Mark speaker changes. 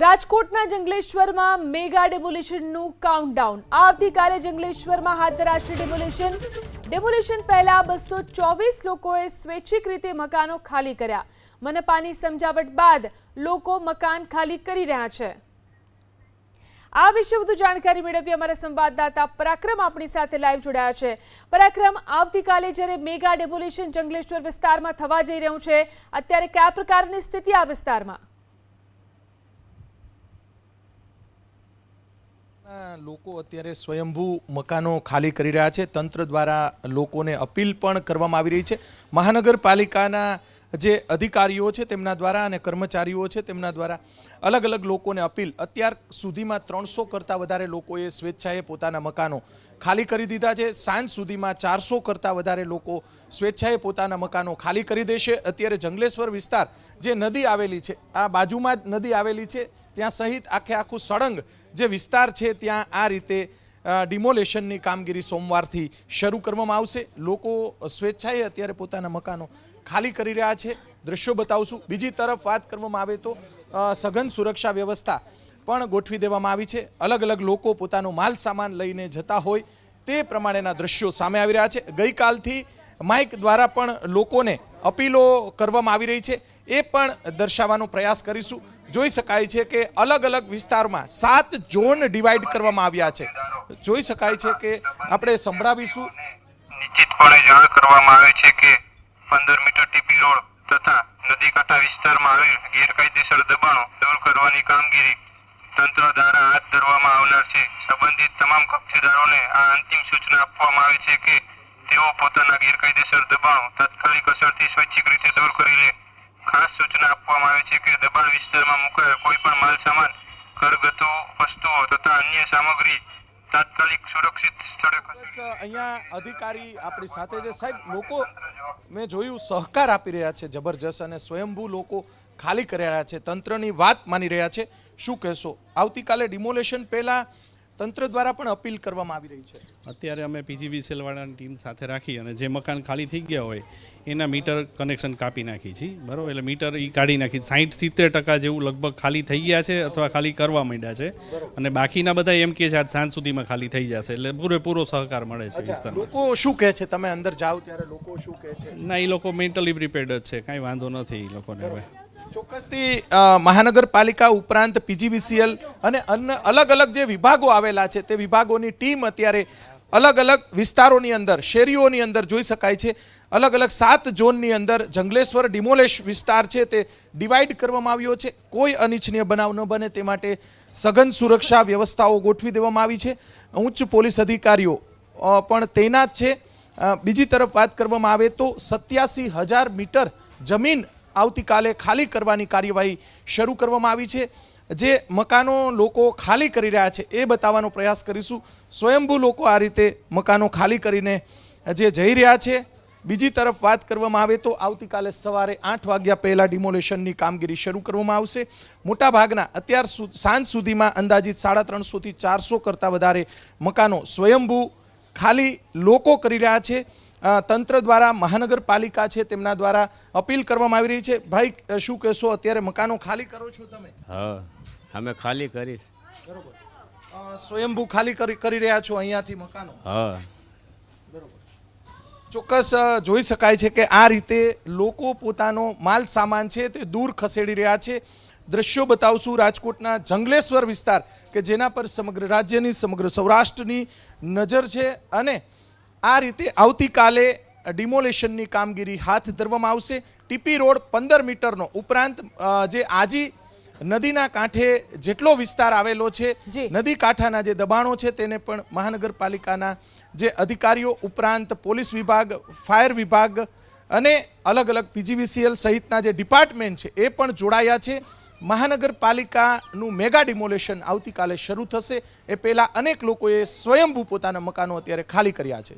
Speaker 1: રાજકોટના જંગલેશ્વરમાં mega ડેમોલિશનનું countdown આવતીકાલે જંગલેશ્વરમાં હાથ ધરાશે ડેમોલિશન પહેલા 224 લોકોએ સ્વૈચ્છિક રીતે મકાનો ખાલી કર્યા। મનપાની સમજાવટ બાદ લોકો મકાન ખાલી કરી રહ્યા છે। આ વિશે વધુ જાણકારી મેળવી અમારા સંવાદદાતા પરાક્રમ આપણી સાથે લાઈવ જોડાયા છે। પરાક્રમ, આવતીકાલે જ્યારે મેગા ડેમોલિશન જંગલેશ્વર વિસ્તારમાં થવા જઈ રહ્યું છે, અત્યારે કયા પ્રકારની સ્થિતિ આ વિસ્તારમાં?
Speaker 2: લોકો અત્યારે સ્વયંભૂ મકાનો ખાલી કરી રહ્યા છે। તંત્ર દ્વારા લોકોને અપીલ પણ કરવામાં આવી રહી છે। મહાનગરપાલિકાના જે અધિકારીઓ છે તેમના દ્વારા અને કર્મચારીઓ છે તેમના દ્વારા અલગ અલગ લોકોને અપીલ, અત્યાર સુધીમાં 300 કરતાં વધારે લોકોએ સ્વેચ્છાએ પોતાના મકાનો ખાલી કરી દીધા છે। સાંજ સુધીમાં 400 કરતાં વધારે લોકો સ્વેચ્છાએ પોતાના મકાનો ખાલી કરી દેશે। અત્યારે જંગલેશ્વર વિસ્તાર જે નદી આવેલી છે, આ બાજુમાં જ નદી આવેલી છે, ત્યાં સહિત આખું સળંગ જે વિસ્તાર છે ત્યાં આ રીતે ડિમોલેશનની કામગીરી સોમવારથી શરૂ કરવામાં આવશે। લોકો સ્વેચ્છાએ અત્યારે પોતાના મકાનો ખાલી કરી રહ્યા છે। દ્રશ્યો બતાવશું। બીજી તરફ વાત કરવામાં આવે તો સઘન સુરક્ષા વ્યવસ્થા પણ ગોઠવી દેવામાં આવી છે। અલગ અલગ લોકો પોતાનો માલ સામાન લઈને જતા હોય તે પ્રમાણેના દ્રશ્યો સામે આવી રહ્યા છે। ગઈકાલથી માઇક દ્વારા પણ લોકોને અપીલો કરવામાં આવી રહી છે, એ પણ દર્શાવવાનો પ્રયાસ કરીશું। જોઈ શકાય છે કે અલગ અલગ વિસ્તારમાં 7 ઝોન ડિવાઈડ કરવામાં આવ્યા છે। જોઈ શકાય છે કે આપણે સંભળાવીશું।
Speaker 3: નિશ્ચિતપણે જાણ કરવામાં આવે છે કે 15 મીટર ટીપી રોડ તથા નદી કાંઠા વિસ્તારમાં આવેલ ગેરકાયદેસર દબાણો દૂર કરવાની કામગીરી તંત્ર દ્વારા હાથ ધરવામાં આવનાર છે। સંબંધિત તમામ કબજેદારોને આ અંતિમ સૂચના આપવામાં આવે છે કે તેઓ પોતાના ગેરકાયદેસર દબાણો તાત્કાલિક અસરથી સ્વૈચ્છિક રીતે દૂર કરી લે। ખાસ સૂચના આપવામાં આવે છે કે દબાણ વિસ્તારમાં મુકાયેલ કોઈ પણ માલ સામાન, ઘરગથ્થુ વસ્તુઓ તથા અન્ય સામગ્રી તાત્કાલિક સુરક્ષિત સ્થળે ખસેડવી।
Speaker 2: અહીંયા અધિકારી આપણી સાથે છે। સાહેબ, લોકો મેં જોયું સહકાર આપી રહ્યા છે જબરજસ્ત, અને સ્વયંભૂ લોકો ખાલી કરી રહ્યા છે, તંત્રની વાત માની રહ્યા છે। શું કહેશો? આવતીકાલે ડિમોલેશન પહેલા તંત્ર દ્વારા પણ અપીલ કરવામાં આવી રહી છે।
Speaker 4: અત્યારે અમે પીજીવીસીએલ વાળાની ટીમ સાથે રાખી અને જે મકાન ખાલી થઈ ગયા હોય એના મીટર કનેક્શન કાપી નાખી છે, બરાબર? એટલે મીટર એ કાઢી નાખી 60-70% જેવું લગભગ ખાલી થઈ ગયા છે અથવા ખાલી કરવા માંડ્યા છે, અને બાકીના બધા એમ કે છે આજ સાંજ સુધીમાં ખાલી થઈ જશે। એટલે પૂરેપૂરો સહકાર મળે છે વિસ્તારમાં।
Speaker 2: લોકો શું કહે છે? તમે અંદર જાઓ ત્યારે લોકો શું કહે છે?
Speaker 4: ના, એ લોકો મેન્ટલી પ્રિપેર્ડ જ છે, કાંઈ વાંધો નથી એ લોકોને હવે।
Speaker 2: ચોક્કસથી મહાનગરપાલિકા ઉપરાંત પીજીવીસીએલ અને અલગ અલગ જે વિભાગો આવેલા છે તે વિભાગોની ટીમ અત્યારે અલગ અલગ વિસ્તારોની અંદર, શેરીઓની અંદર જોઈ શકાય છે, અલગ અલગ 7 ઝોનની અંદર જંગલેશ્વર ડિમોલેશ વિસ્તાર છે તે ડિવાઈડ કરવામાં આવ્યો છે। કોઈ અનિચ્છનીય બનાવ ન બને તે માટે સઘન સુરક્ષા વ્યવસ્થાઓ ગોઠવી દેવામાં આવી છે। ઉચ્ચ પોલીસ અધિકારીઓ પણ તૈનાત છે। બીજી તરફ વાત કરવામાં આવે તો 87,000 મીટર જમીન આવતીકાલે ખાલી કરવાની કાર્યવાહી શરૂ કરવામાં આવી છે। જે મકાનો લોકો ખાલી કરી રહ્યા છે એ બતાવવાનો પ્રયાસ કરીશું। સ્વયંભૂ લોકો આ રીતે મકાનો ખાલી કરીને જે જઈ રહ્યા છે। બીજી તરફ વાત કરવામાં આવે તો આવતીકાલે સવારે 8 વાગ્યા પહેલાં ડિમોલેશનની કામગીરી શરૂ કરવામાં આવશે। મોટાભાગના અત્યાર સાંજ સુધીમાં અંદાજિત 350 થી 400 કરતાં વધારે મકાનો સ્વયંભૂ ખાલી લોકો કરી રહ્યા છે। તંત્ર દ્વારા, મહાનગરપાલિકા છે તેમના દ્વારા અપીલ કરવામાં આવી રહી છે। ભાઈ, શું કહેશો? અત્યારે મકાનો ખાલી કરો છો તમે?
Speaker 5: હા, અમે ખાલી કરીશ।
Speaker 2: બરોબર, સ્વયંભૂ ખાલી કરી રહ્યા છો અહીંયાથી મકાનો?
Speaker 5: હા,
Speaker 2: બરોબર। ચોક્કસ જોઈ શકાય છે કે આ રીતે લોકો પોતાનો માલ સામાન છે તે દૂર ખસેડી રહ્યા છે। દ્રશ્યો બતાવશું રાજકોટના જંગલેશ્વર વિસ્તાર કે જેના પર સમગ્ર રાજ્યની, સમગ્ર સૌરાષ્ટ્રની નજર છે, અને આ રીતે આવતીકાલે ડિમોલેશનની કામગીરી હાથ ધરવામાં આવશે। ટીપી રોડ 15 મીટરનો ઉપરાંત જે આજી નદીના કાંઠે જેટલો વિસ્તાર આવેલો છે, નદી કાંઠાના જે દબાણો છે તેને પણ મહાનગરપાલિકાના જે અધિકારીઓ ઉપરાંત પોલીસ વિભાગ, ફાયર વિભાગ અને અલગ અલગ પીજીવીસીએલ સહિતના જે ડિપાર્ટમેન્ટ છે એ પણ જોડાયા છે। મહાનગરપાલિકાનું મેગા ડિમોલેશન આવતીકાલે શરૂ થશે એ પહેલાં અનેક લોકોએ સ્વયંભૂ પોતાના મકાનો અત્યારે ખાલી કર્યા છે।